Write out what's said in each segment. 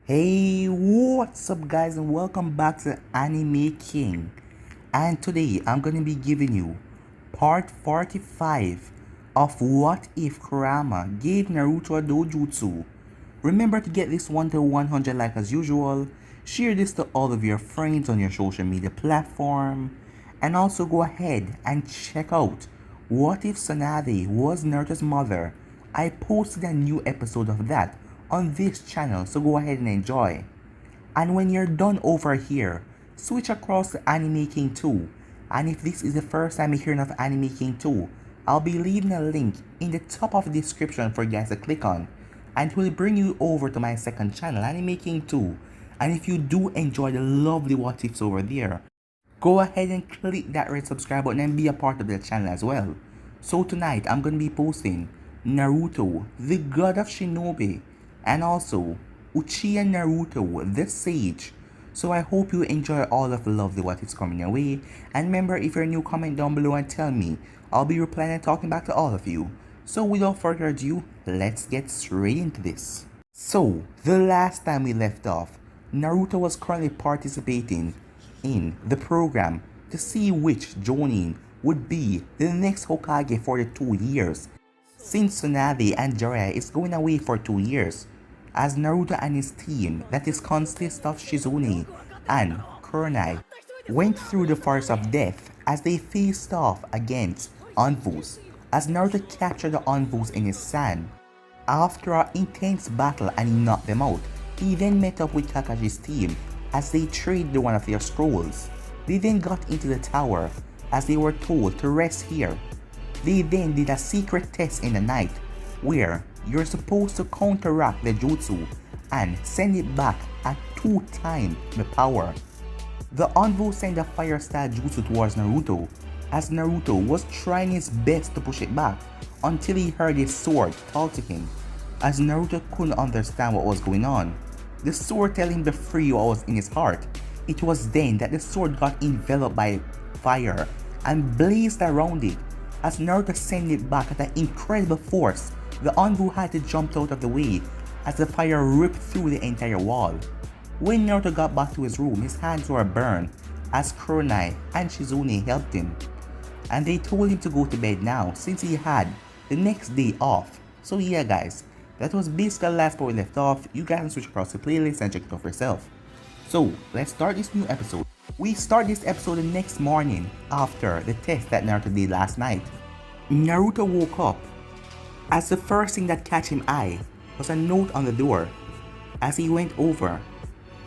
Hey, what's up guys, and welcome back to Anime King. And today I'm going to be giving you part 45 of What If Kurama Gave Naruto a Dojutsu. Remember to get this one to 100 like as usual, share this to all of your friends on your social media platform, and also go ahead and check out What If Tsunade Was Naruto's Mother. I posted a new episode of that on this channel, so go ahead and enjoy. And when you're done over here, switch across to Anime King 2. And if this is the first time you're hearing of Anime King 2, I'll be leaving a link in the top of the description for you guys to click on. And it will bring you over to my second channel, Anime King 2. And if you do enjoy the lovely what ifs over there, go ahead and click that red subscribe button and be a part of the channel as well. So tonight I'm going to be posting Naruto, the god of shinobi, and also Uchiha Naruto, the sage. So I hope you enjoy all of the lovely what is coming your way. And remember, if you're new, comment down below and tell me. I'll be replying and talking back to all of you. So without further ado, let's get straight into this. So the last time we left off, Naruto was currently participating in the program to see which Jonin would be the next Hokage for the 2 years, since Tsunade and Jiraiya is going away for 2 years, as Naruto and his team, that is consists of Shizune and Kurenai, went through the forest of death as they faced off against Anvus, as Naruto captured the Anvus in his sand. After an intense battle and he knocked them out, he then met up with Kakashi's team as they traded one of their scrolls. They then got into the tower as they were told to rest here. They then did a secret test in the night where you're supposed to counteract the jutsu and send it back at 2 times the power. The Anvil sent a fire style jutsu towards Naruto as Naruto was trying his best to push it back until he heard his sword talk to him, as Naruto couldn't understand what was going on. The sword telling him to free what was in his heart. It was then that the sword got enveloped by fire and blazed around it. As Naruto sent it back at an incredible force, the Anvu had to jump out of the way as the fire ripped through the entire wall. When Naruto got back to his room, his hands were burned as Kurenai and Shizune helped him. And they told him to go to bed now since he had the next day off. So yeah guys, that was basically the last part we left off. You guys can switch across the playlist and check it out for yourself. So let's start this new episode. We start this episode the next morning after the test that Naruto did last night. Naruto woke up as the first thing that catch him eye was a note on the door. As he went over,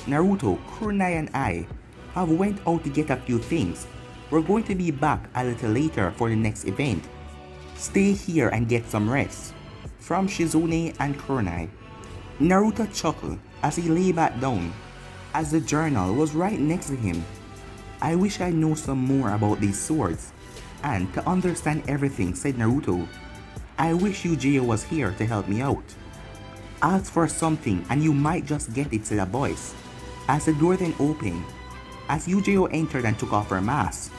Naruto, Kurenai and I have went out to get a few things. We're going to be back a little later for the next event. Stay here and get some rest. From Shizune and Kurenai. Naruto chuckled as he lay back down, as the journal was right next to him. I wish I knew some more about these swords, and to understand everything, said Naruto. I wish Yuji was here to help me out. Ask for something and you might just get it, said a voice, as the door then opened, as Yuji entered and took off her mask.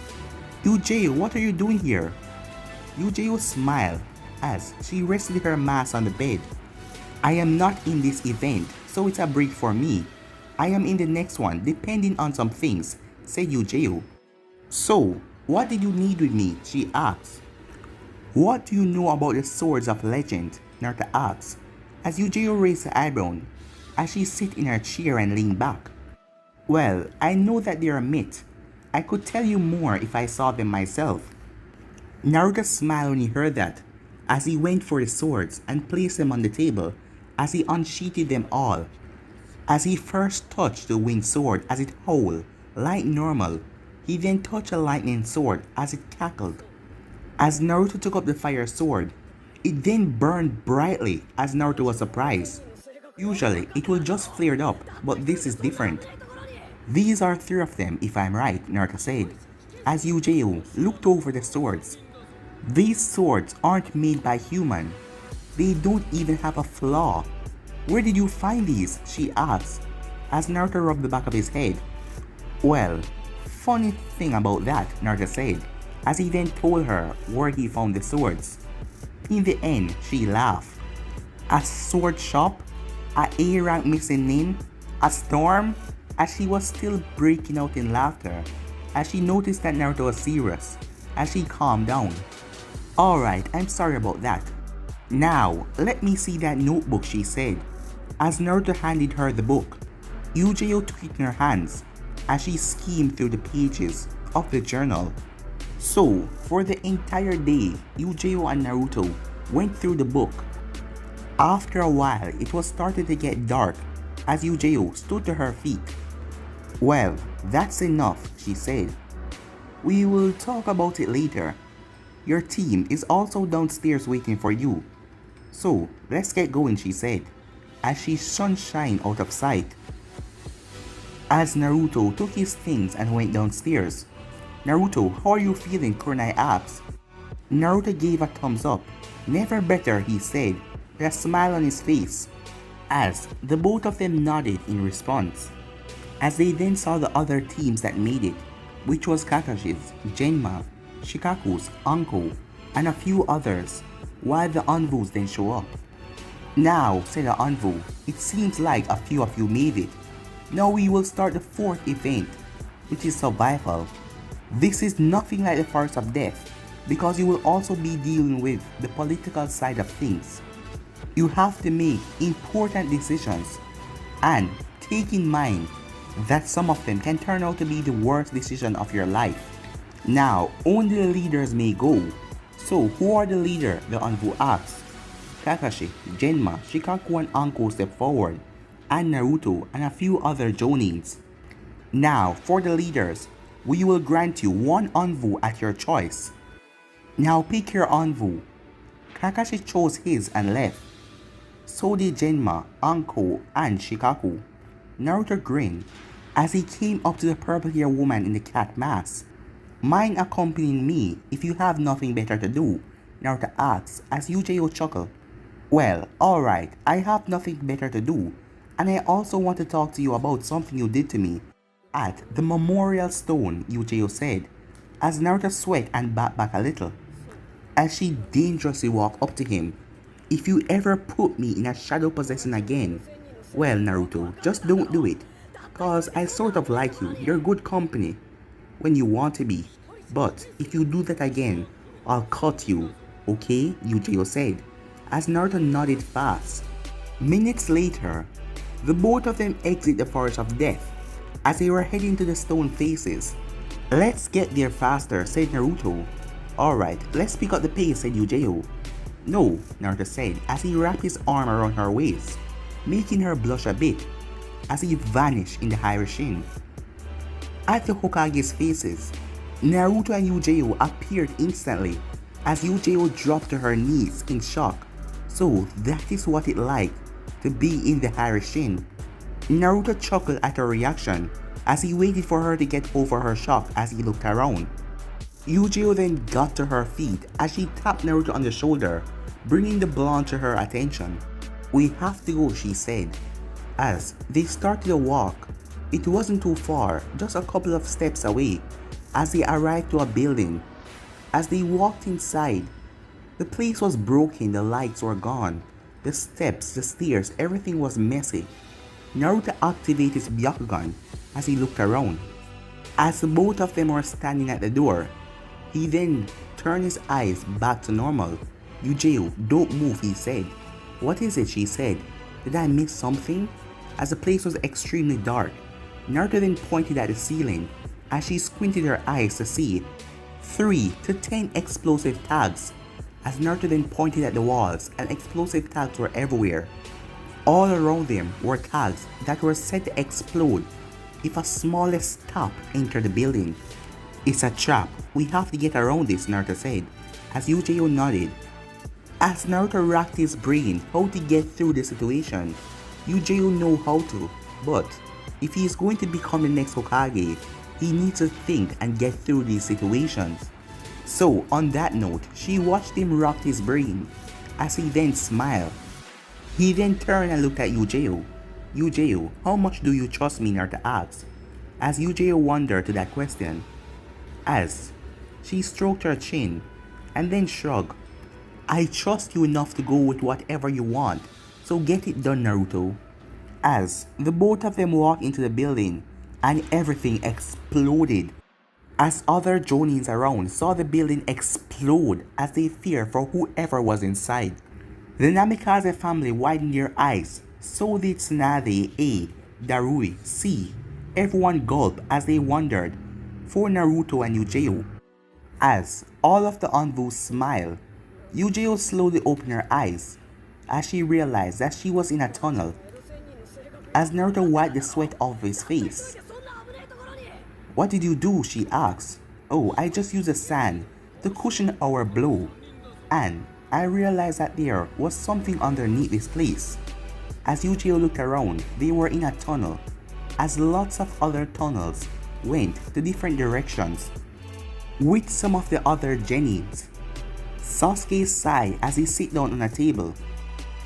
Yuji, what are you doing here? Yuji smiled as she rested her mask on the bed. I am not in this event, so it's a break for me. I am in the next one, depending on some things, said Yuji. So, what did you need with me? She asked. What do you know about the swords of legend? Naruto asked, as Yuji raised her eyebrow as she sat in her chair and leaned back. Well, I know that they are myth. I could tell you more if I saw them myself. Naruto smiled when he heard that, as he went for the swords and placed them on the table as he unsheathed them all. As he first touched the winged sword as it howled like normal, he then touched a lightning sword as it cackled. As Naruto took up the fire sword, it then burned brightly as Naruto was surprised. Usually, it will just flare up, but this is different. These are 3 of them if I'm right, Naruto said, as Yuji looked over the swords. These swords aren't made by human. They don't even have a flaw. Where did you find these? She asked, as Naruto rubbed the back of his head. Well, funny thing about that, Naruto said, as he then told her where he found the swords. In the end, she laughed. A sword shop? A A rank missing name? A storm? As she was still breaking out in laughter, as she noticed that Naruto was serious, as she calmed down. Alright, I'm sorry about that. Now, let me see that notebook, she said, as Naruto handed her the book. Yujiyo took it in her hands, as she skimmed through the pages of the journal. So, for the entire day, Yujiyo and Naruto went through the book. After a while, it was starting to get dark as Yujiyo stood to her feet. Well, that's enough, she said. We will talk about it later. Your team is also downstairs waiting for you. So, let's get going, she said, as she sunshine out of sight. As Naruto took his things and went downstairs. Naruto, how are you feeling? Kunai asked. Naruto gave a thumbs up. Never better, he said, with a smile on his face, as the both of them nodded in response. As they then saw the other teams that made it, which was Kakashi's, Genma, Shikaku's, Anko, and a few others, while the Anvus then show up. Now, said the Anvu, it seems like a few of you made it. Now we will start the fourth event, which is survival. This is nothing like the Forest of Death, because you will also be dealing with the political side of things. You have to make important decisions, and take in mind that some of them can turn out to be the worst decision of your life. Now, only the leaders may go. So, who are the leader? The Anvu asked. Kakashi, Genma, Shikaku and Anko step forward, and Naruto and a few other Jonins. Now, for the leaders, we will grant you one Anvu at your choice. Now pick your Anvu. Kakashi chose his and left. So did Genma, Anko, and Shikaku. Naruto grinned as he came up to the purple-haired woman in the cat mask. Mind accompanying me if you have nothing better to do? Naruto asked as Yujiyo chuckled. Well, alright, I have nothing better to do, and I also want to talk to you about something you did to me at the memorial stone, Yujiyo said, as Naruto sweat and backed back a little, as she dangerously walked up to him. If you ever put me in a shadow possession again, well, Naruto, just don't do it, cause I sort of like you, you're good company when you want to be, but if you do that again, I'll cut you, okay, Yujiyo said, as Naruto nodded fast. Minutes later, the both of them exit the Forest of Death as they were heading to the stone faces. Let's get there faster, said Naruto. Alright, let's pick up the pace, said Yujiyo. No, Naruto said as he wrapped his arm around her waist, making her blush a bit as he vanished in the Hiraishin. At the Hokage's faces, Naruto and Yujiyo appeared instantly as Yujiyo dropped to her knees in shock. So that is what it like to be in the Hiraishin. Naruto chuckled at her reaction as he waited for her to get over her shock as he looked around. Yujiyo then got to her feet as she tapped Naruto on the shoulder, bringing the blonde to her attention. We have to go, she said. As they started to walk, it wasn't too far, just a couple of steps away, as they arrived to a building. As they walked inside, the place was broken, the lights were gone, the steps, the stairs, everything was messy. Naruto activated his Byakugan as he looked around. As both of them were standing at the door, he then turned his eyes back to normal. Yujiyo, don't move, he said. What is it, she said. Did I miss something? As the place was extremely dark, Naruto then pointed at the ceiling as she squinted her eyes to see 3 to 10 explosive tags. As Naruto then pointed at the walls, and explosive tags were everywhere. All around them were tags that were set to explode if a smallest stop entered the building. It's a trap, we have to get around this, Naruto said, as Yujiyo nodded. As Naruto racked his brain how to get through the situation, Yujiyo know how to, but if he is going to become the next Hokage, he needs to think and get through these situations. So on that note, she watched him rock his brain as he then smiled. He then turned and looked at Yujiyo. Yujiyo, how much do you trust me, Naruto asked, as Yujiyo wondered to that question. As she stroked her chin and then shrugged. I trust you enough to go with whatever you want, so get it done, Naruto. As the both of them walked into the building and everything exploded. As other Jonins around saw the building explode as they feared for whoever was inside. The Namikaze family widened their eyes. So did Tsunade, A, Darui, C. Everyone gulped as they wondered for Naruto and Yujeo. As all of the Anvus smiled, Yujeo slowly opened her eyes as she realized that she was in a tunnel. As Naruto wiped the sweat off his face. "What did you do?" she asked. "Oh, I just used the sand to cushion our blow. And I realized that there was something underneath this place." As Yujiro looked around, they were in a tunnel, as lots of other tunnels went to different directions, with some of the other Genins. Sasuke sighed as he sat down on a table.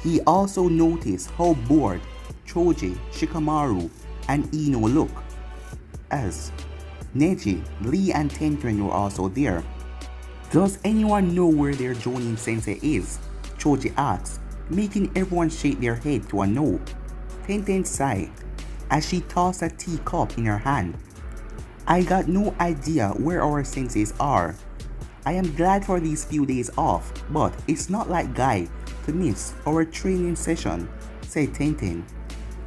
He also noticed how bored Choji, Shikamaru, and Ino look. As Neji, Lee, and Tenten were also there. "Does anyone know where their Jonin sensei is?" Choji asked, making everyone shake their head to a no. Tenten sighed as she tossed a teacup in her hand. "I got no idea where our senseis are. I am glad for these few days off, but it's not like Guy to miss our training session," said Tenten.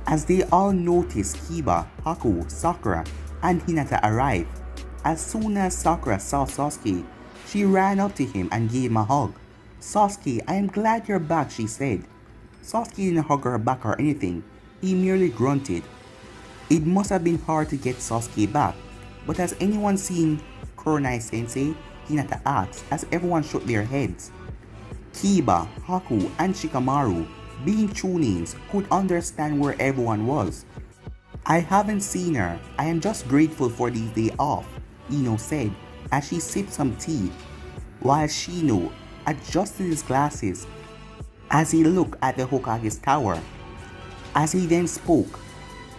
As they all noticed Kiba, Haku, Sakura, and Hinata arrive. As soon as Sakura saw Sasuke, she ran up to him and gave him a hug. "Sasuke, I am glad you're back," she said. Sasuke didn't hug her back or anything, he merely grunted. It must have been hard to get Sasuke back, but has anyone seen Kurenai-sensei? Hinata asked as everyone shook their heads. Kiba, Haku, and Shikamaru, being Chunins, could understand where everyone was. "I haven't seen her, I am just grateful for this day off," Ino said as she sipped some tea, while Shino adjusted his glasses as he looked at the Hokage's tower. As he then spoke,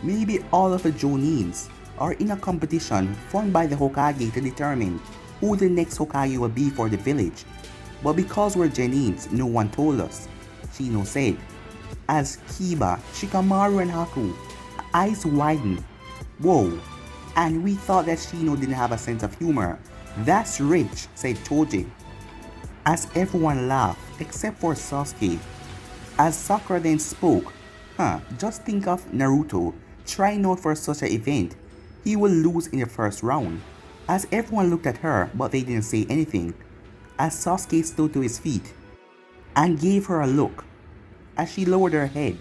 "Maybe all of the Jonins are in a competition formed by the Hokage to determine who the next Hokage will be for the village. But because we're Genins, no one told us," Shino said. As Kiba, Shikamaru, and Haku eyes widened. "Whoa, and we thought that Shino didn't have a sense of humor. That's rich," said Choji. As everyone laughed except for Sasuke. As Sakura then spoke, just think of Naruto trying out for such an event. He will lose in the first round." As everyone looked at her but they didn't say anything. As Sasuke stood to his feet and gave her a look. As she lowered her head,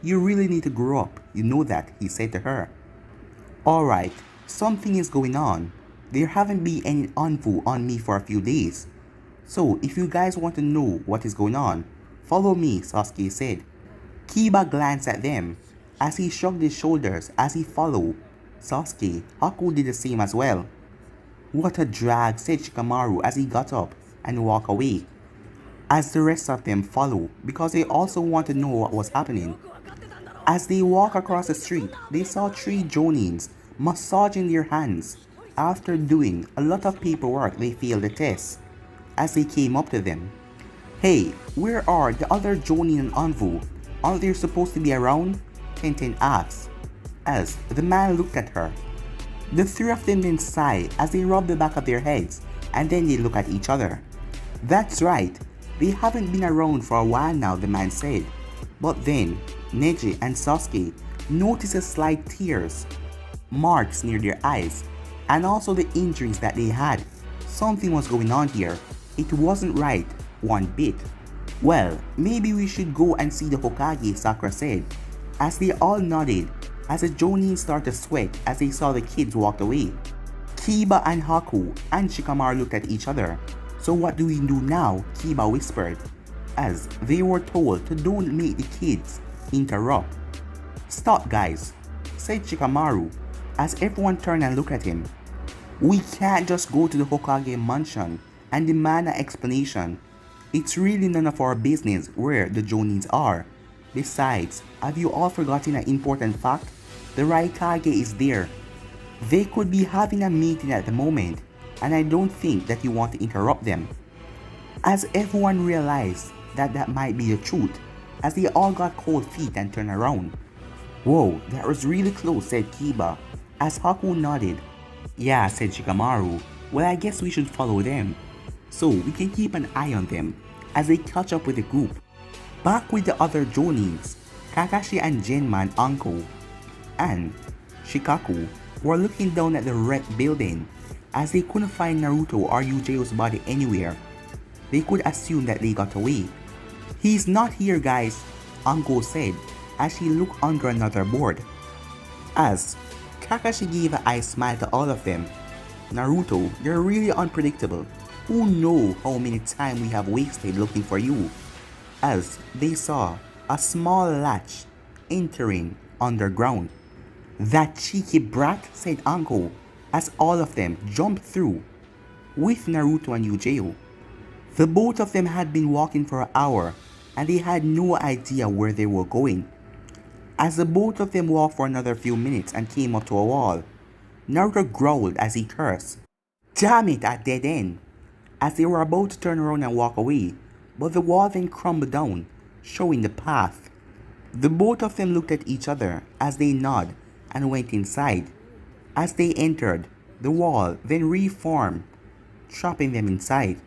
"You really need to grow up, you know that," he said to her. "Alright, something is going on. There haven't been any Anvu on me for a few days. So if you guys want to know what is going on, follow me," Sasuke said. Kiba glanced at them as he shrugged his shoulders as he followed Sasuke. Haku did the same as well. "What a drag," said Shikamaru as he got up and walked away. As the rest of them followed because they also wanted to know what was happening. As they walked across the street, they saw 3 Jonins massaging their hands. After doing a lot of paperwork, they failed the test. As they came up to them, "Hey, where are the other Jonin and Anvu? Aren't they supposed to be around?" Tenten asked. As the man looked at her, the 3 of them then sighed as they rubbed the back of their heads, and then they looked at each other. "That's right, they haven't been around for a while now," the man said. But then Neji and Sasuke noticed a slight tears marks near their eyes, and also the injuries that they had. Something was going on here. It wasn't right one bit. "Well, maybe we should go and see the Hokage," Sakura said, as they all nodded as the Jonin started to sweat as they saw the kids walk away. Kiba and Haku and Shikamaru looked at each other. "So what do we do now?" Kiba whispered, as they were told to don't make the kids interrupt. "Stop, guys," said Shikamaru as everyone turned and looked at him. "We can't just go to the Hokage mansion and demand an explanation. It's really none of our business where the Jonins are. Besides, have you all forgotten an important fact? The Raikage is there. They could be having a meeting at the moment, and I don't think that you want to interrupt them." As everyone realized that that might be the truth, as they all got cold feet and turned around. Whoa, that was really close, said Kiba, as Haku nodded. Yeah, said Shikamaru. Well, I guess we should follow them, so we can keep an eye on them as they catch up with the group. Back with the other Jonins, Kakashi and Genma and Anko and Shikaku were looking down at the wrecked building as they couldn't find Naruto or Yujiro's body anywhere. They could assume that they got away. He's not here, guys, Anko said as she looked under another board. As Kakashi gave an eye smile to all of them. Naruto, you're really unpredictable. Who knows how many times we have wasted looking for you? As they saw a small latch entering underground. That cheeky brat, said Anko, as all of them jumped through with Naruto and Yujiro. The both of them had been walking for an hour and they had no idea where they were going. As the both of them walked for another few minutes and came up to a wall, Naruto growled as he cursed. Damn it, a dead end! As they were about to turn around and walk away, but the wall then crumbled down, showing the path. The both of them looked at each other as they nodded and went inside. As they entered, the wall then reformed, trapping them inside.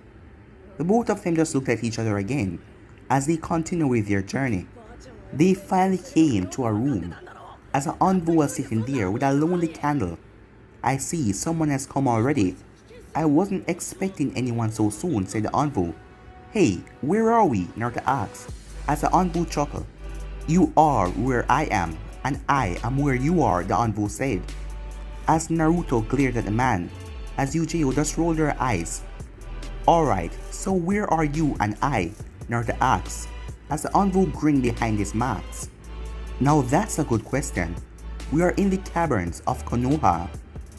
The both of them just looked at each other again as they continued with their journey. They finally came to a room as an envoy was sitting there with a lonely candle. I see someone has come already. I wasn't expecting anyone so soon, said the envoy. Hey, where are we? Naruto asked as the envoy chuckled. You are where I am, and I am where you are, the envoy said. As Naruto glared at the man, as Yujiro just rolled her eyes. Alright, so where are you and I? Naruto asked, as the envoy grinned behind his mask. Now that's a good question. We are in the caverns of Konoha.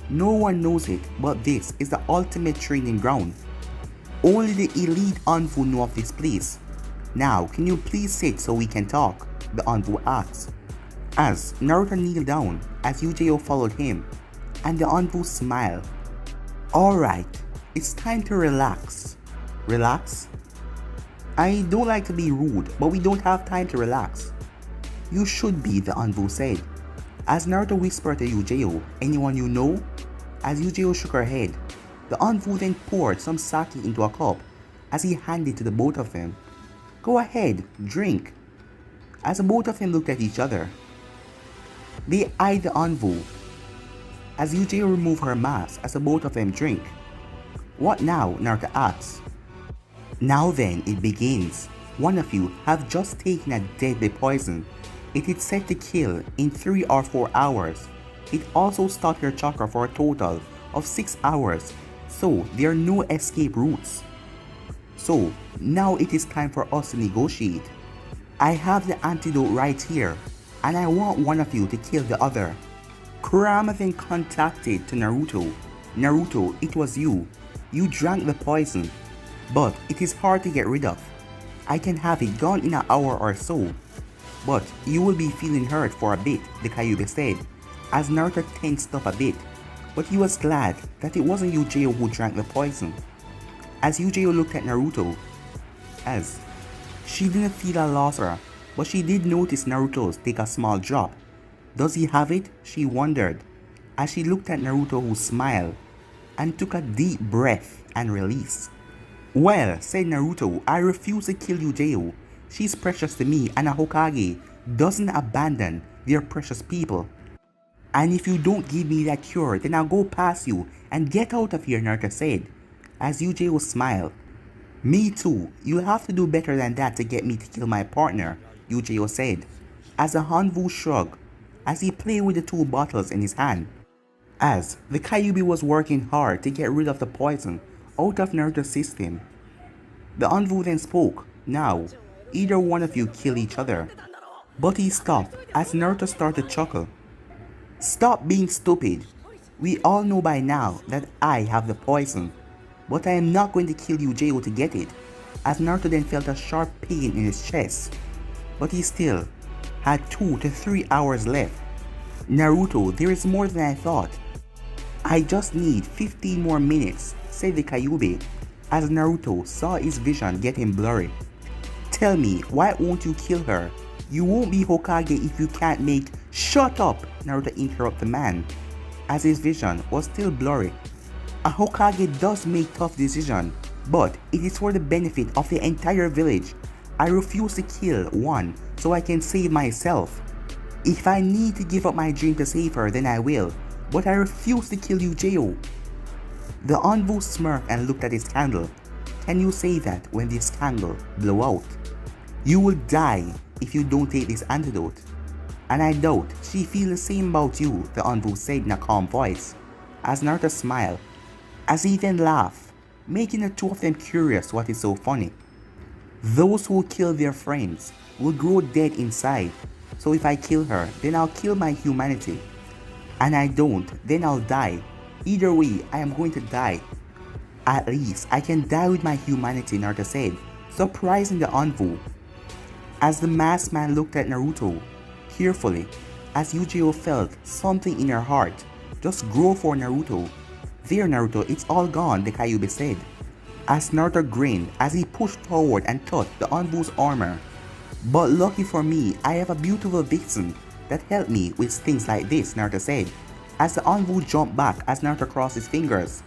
No one knows it, but this is the ultimate training ground. Only the elite envoy know of this place. Now, can you please sit so we can talk? The envoy asked. As Naruto kneeled down, as Yujiro followed him, and the envoy smiled. Alright, it's time to relax. Relax? I don't like to be rude, but we don't have time to relax. You should be, the envoy said. As Naruto whispered to Yujiro, anyone you know? As Yujiro shook her head, the envoy then poured some sake into a cup as he handed it to the both of them. Go ahead, drink. As the both of them looked at each other, they eyed the envoy as Yujiro removed her mask as the both of them drank. What now? Naruto asked. Now then, it begins. One of you have just taken a deadly poison. It is set to kill in 3 or 4 hours. It also stopped your chakra for a total of 6 hours, so there are no escape routes. So, now it is time for us to negotiate. I have the antidote right here, and I want one of you to kill the other. Kurama then contacted to Naruto. Naruto, it was you. You drank the poison, but it is hard to get rid of. I can have it gone in an hour or so, but you will be feeling hurt for a bit, the Kyuubi said, as Naruto tensed up a bit, but he was glad that it wasn't Yujiro who drank the poison. As Yujiro looked at Naruto, as she didn't feel a loss, but she did notice Naruto's take a small drop. Does he have it? She wondered, as she looked at Naruto, who smiled and took a deep breath and released. Well, said Naruto, I refuse to kill Yujiro. She's precious to me, and a Hokage doesn't abandon their precious people. And if you don't give me that cure, then I'll go past you and get out of here, Naruto said, as Yujiro smiled. Me too, you'll have to do better than that to get me to kill my partner, Yujiro said, as the Hanvu shrugged, as he played with the 2 bottles in his hand. As the Kyuubi was working hard to get rid of the poison out of Naruto's system, the Hanvu then spoke. Now, either one of you kill each other. But he stopped as Naruto started to chuckle. Stop being stupid. We all know by now that I have the poison, but I am not going to kill Yujiro to get it, as Naruto then felt a sharp pain in his chest, but he still had 2 to 3 hours left. Naruto, there is more than I thought. I just need 15 more minutes, said the Kyuubi, as Naruto saw his vision getting blurry. Tell me, why won't you kill her? You won't be Hokage if you can't make— Shut up! Naruto interrupted the man, as his vision was still blurry. A Hokage does make tough decisions, but it is for the benefit of the entire village. I refuse to kill one so I can save myself. If I need to give up my dream to save her, then I will, but I refuse to kill Eugeo. The Anbu smirked and looked at his candle. Can you say that when this candle blow out? You will die if you don't take this antidote. And I doubt she feels the same about you, the Anbu said in a calm voice, as Naruto smiled, as he then laughed, making the two of them curious what is so funny. Those who kill their friends will grow dead inside, so if I kill her, then I'll kill my humanity. And I don't, then I'll die. Either way, I am going to die. At least I can die with my humanity, Naruto said, surprising the Anbu. As the masked man looked at Naruto carefully, as Eugeo felt something in her heart just grow for Naruto. There, Naruto, it's all gone, the Kyuubi said, as Naruto grinned as he pushed forward and touched the Anbu's armor. But lucky for me, I have a beautiful vixen that helped me with things like this, Naruto said, as the Anbu jumped back as Naruto crossed his fingers.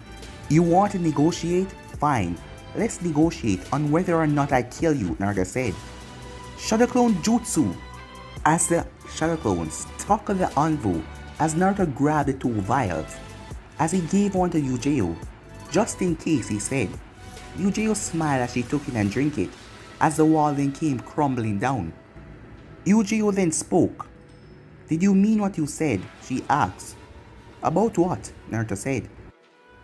You want to negotiate? Fine, let's negotiate on whether or not I kill you, Naruto said. Shadow Clone Jutsu! As the Shadow Clones tackled the Anbu, as Naruto grabbed the two vials, as he gave one to Eugeo, just in case, he said. Eugeo smiled as she took it and drank it, as the wall then came crumbling down. Eugeo then spoke. Did you mean what you said? She asked. About what? Naruto said.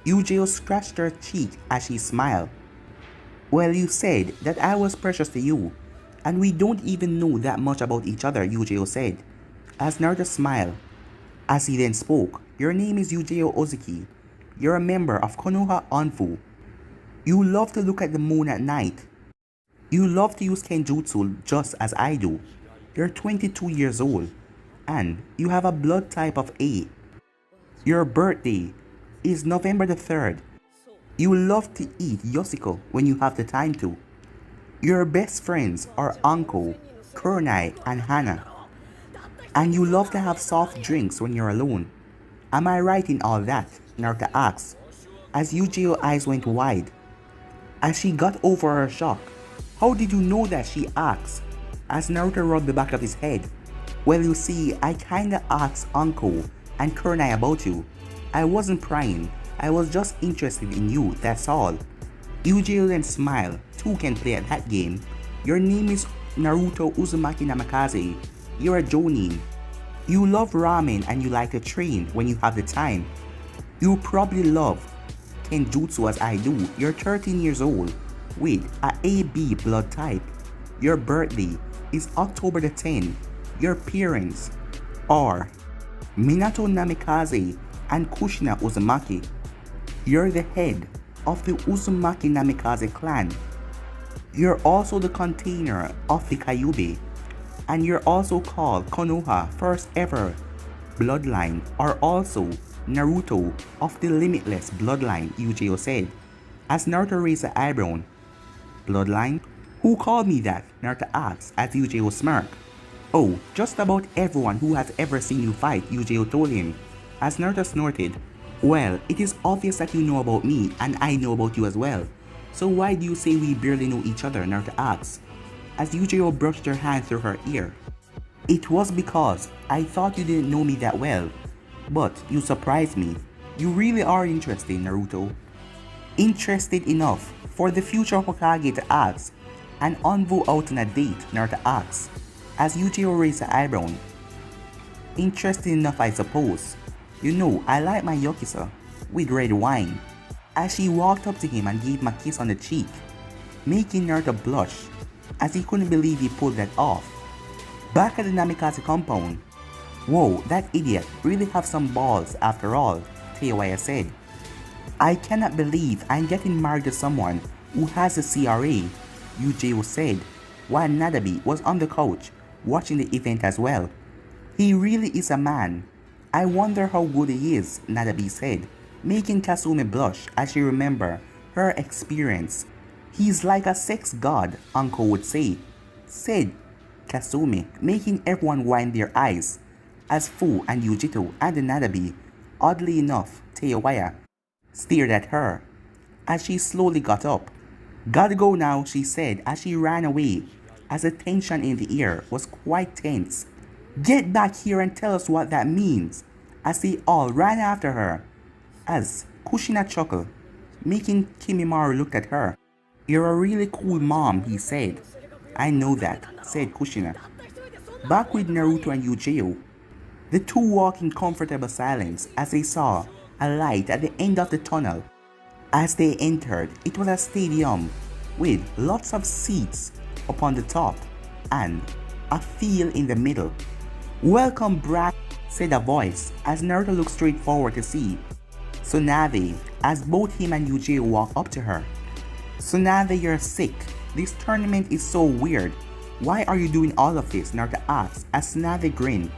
Eugeo scratched her cheek as she smiled. Well, you said that I was precious to you, and we don't even know that much about each other, Eugeo said, as Naruto smiled. As he then spoke, your name is Eugeo Ozuki. You're a member of Konoha Anbu. You love to look at the moon at night. You love to use Kenjutsu just as I do. You're 22 years old, and you have a blood type of A. Your birthday is November the 3rd. You love to eat Yoshiko when you have the time to. Your best friends are Anko, Kurenai, and Hana. And you love to have soft drinks when you're alone. Am I right in all that? Naruto asked, as Eugeo's eyes went wide. As she got over her shock. How did you know that? She asked, as Naruto rubbed the back of his head. Well, you see, I kinda asked Anko and Kurenai about you. I wasn't prying, I was just interested in you, that's all. Eugeo then smiled. Two can play at that game. Your name is Naruto Uzumaki Namikaze. You're a Jonin. You love ramen and you like to train when you have the time. You probably love Kenjutsu as I do. You're 13 years old with a AB blood type. Your birthday is October the 10th. Your parents are Minato Namikaze and Kushina Uzumaki. You're the head of the Uzumaki Namikaze clan. You're also the container of the Kyuubi. And you're also called Konoha first ever bloodline, or also Naruto of the limitless bloodline, Eugeo said, as Naruto raised an eyebrow. Bloodline? Who called me that? Naruto asked as Eugeo smirked. Oh, just about everyone who has ever seen you fight, Eugeo told him, as Naruto snorted. Well, it is obvious that you know about me and I know about you as well. So why do you say we barely know each other? Naruto asked, as Eugeo brushed her hand through her ear. It was because I thought you didn't know me that well, but you surprised me. You really are interested, Naruto. Interested enough for the future Hokage to ask an Anbu out on a date, Naruto asked, as Eugeo raised her eyebrow. Interested enough, I suppose. You know, I like my Yakuza with red wine. As she walked up to him and gave him a kiss on the cheek, making Naruto blush, as he couldn't believe he pulled that off. Back at the Namikaze compound. Whoa, that idiot really have some balls after all, Teiwaya said. I cannot believe I'm getting married to someone who has a CRA, Eugeo said, while Nadabi was on the couch watching the event as well. He really is a man. I wonder how good he is, Nadabi said, making Kasumi blush as she remembered her experience. He's like a sex god, Uncle would say, said Kasumi, making everyone wind their eyes, as Fu and Yujito and the Nadabi, oddly enough, Teowaya, stared at her as she slowly got up. Gotta go now, she said as she ran away, as the tension in the air was quite tense. Get back here and tell us what that means, as they all ran after her, as Kushina chuckled, making Kimimaru look at her. You're a really cool mom, he said. I know that, said Kushina. Back with Naruto and Yujiro, the two walked in comfortable silence as they saw a light at the end of the tunnel. As they entered, it was a stadium with lots of seats upon the top and a field in the middle. Welcome, brat, said a voice as Naruto looked straight forward to see Tsunade as both him and Yujiro walked up to her. Tsunade, you're sick. This tournament is so weird. Why are you doing all of this? Naruto asked as Tsunade grinned.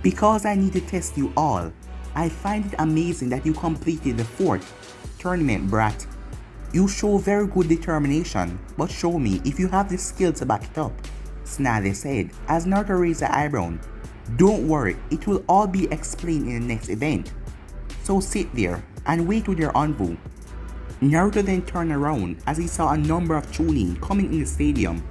Because I need to test you all. I find it amazing that you completed the 4th tournament, brat. You show very good determination, but show me if you have the skill to back it up, Tsunade said as Naruto raised an eyebrow. Don't worry, it will all be explained in the next event. So sit there and wait with your envoy. Naruto then turned around as he saw a number of Chunin coming in the stadium,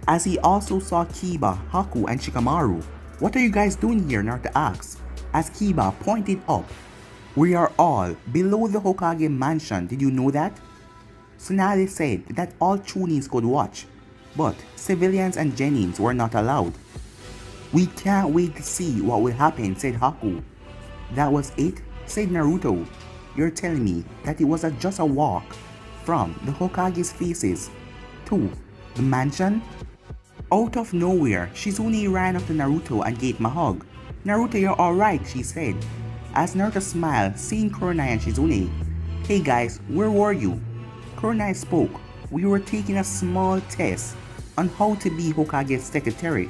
as he also saw Kiba, Haku and Shikamaru. What are you guys doing here? Naruto asked as Kiba pointed up. We are all below the Hokage mansion, did you know that? Tsunade said that all Chunins could watch, but civilians and genins were not allowed. We can't wait to see what will happen, said Haku. That was it, said Naruto. You're telling me that it was just a walk from the Hokage's faces to the mansion? Out of nowhere, Shizune ran up to Naruto and gave him a hug. Naruto, you're alright, she said, as Naruto smiled, seeing Kurenai and Shizune. Hey guys, where were you? Kurenai spoke. We were taking a small test on how to be Hokage's secretary.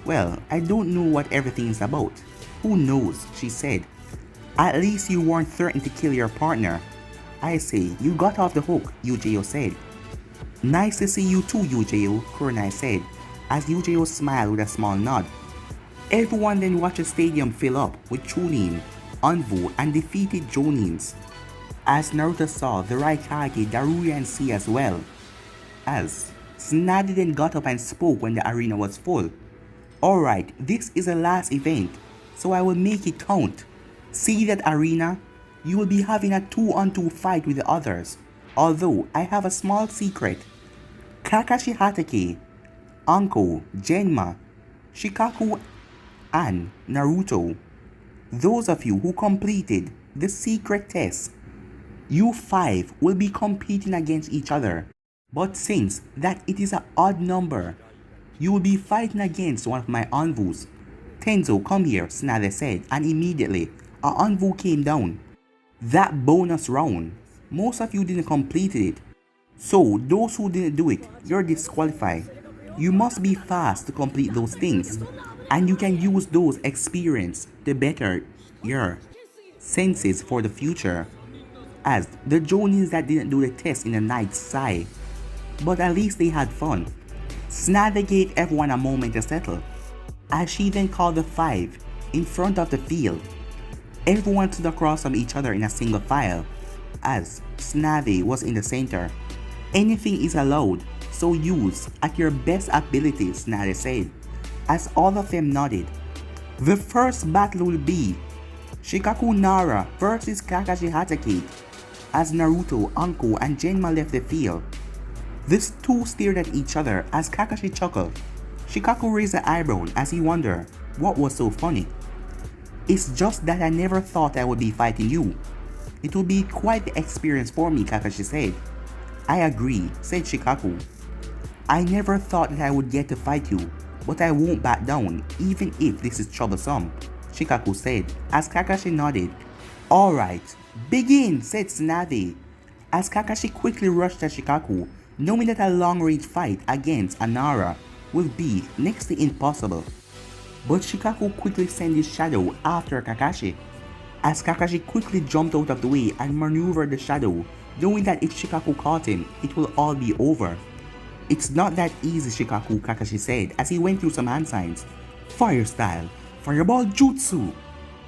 Well, I don't know what everything is about. Who knows, she said. At least you weren't threatened to kill your partner. I say, you got off the hook, Yujiro said. Nice to see you too, Yujiro, Kurenai said, as Yujiro smiled with a small nod. Everyone then watched the stadium fill up with Chunin, Anbu, and defeated Jonins, as Naruto saw the Raikage, Daruya and C as well. As Tsunade then got up and spoke when the arena was full. Alright, this is the last event, so I will make it count. See that arena? You will be having a 2-on-2 fight with the others, although I have a small secret. Kakashi Hatake, Anko, Genma, Shikaku, and Naruto, those of you who completed the secret test, you 5 will be competing against each other. But since that it is an odd number, you will be fighting against one of my envoys. Tenzo, come here, Tsunade said, and immediately an envoy came down. That bonus round, most of you didn't complete it. So those who didn't do it, you're disqualified. You must be fast to complete those things, and you can use those experience to better your senses for the future. As the Jonins that didn't do the test in the night sigh, but at least they had fun. Tsunade gave everyone a moment to settle, as she then called the 5 in front of the field. Everyone stood across from each other in a single file, as Tsunade was in the center. Anything is allowed, so use at your best ability, Tsunade said, as all of them nodded. The first battle will be Shikaku Nara versus Kakashi Hatake, as Naruto, Anko, and Genma left the field. These two stared at each other as Kakashi chuckled. Shikaku raised an eyebrow as he wondered what was so funny. It's just that I never thought I would be fighting you. It will be quite the experience for me, Kakashi said. I agree, said Shikaku. I never thought that I would get to fight you, but I won't back down even if this is troublesome, Shikaku said as Kakashi nodded. Alright, begin, said Tsunade, as Kakashi quickly rushed at Shikaku, knowing that a long-range fight against Anara would be next to impossible. But Shikaku quickly sent his shadow after Kakashi, as Kakashi quickly jumped out of the way and maneuvered the shadow, knowing that if Shikaku caught him, it will all be over. It's not that easy, Shikaku Kakashi said as he went through some hand signs. Fire style, fireball jutsu.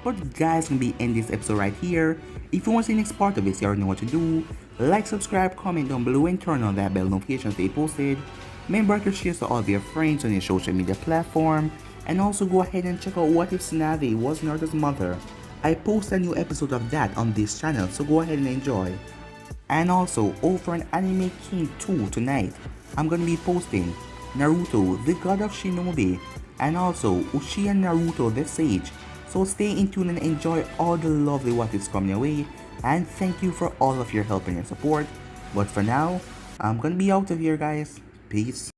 But guys, gonna be end this episode right here. If you want to see the next part of this, you already know what to do. Like, subscribe, comment down below and turn on that bell notification to stay posted. Remember to share to all of your friends on your social media platform. And also go ahead and check out What If Tsunade Was Naruto's mother. I post a new episode of that on this channel, so go ahead and enjoy. And also, over on Anime King 2 tonight, I'm gonna be posting Naruto, the god of Shinobi, and also Uchiha Naruto, the sage. So stay in tune and enjoy all the lovely what is coming your way, and thank you for all of your help and your support. But for now, I'm gonna be out of here, guys. Peace.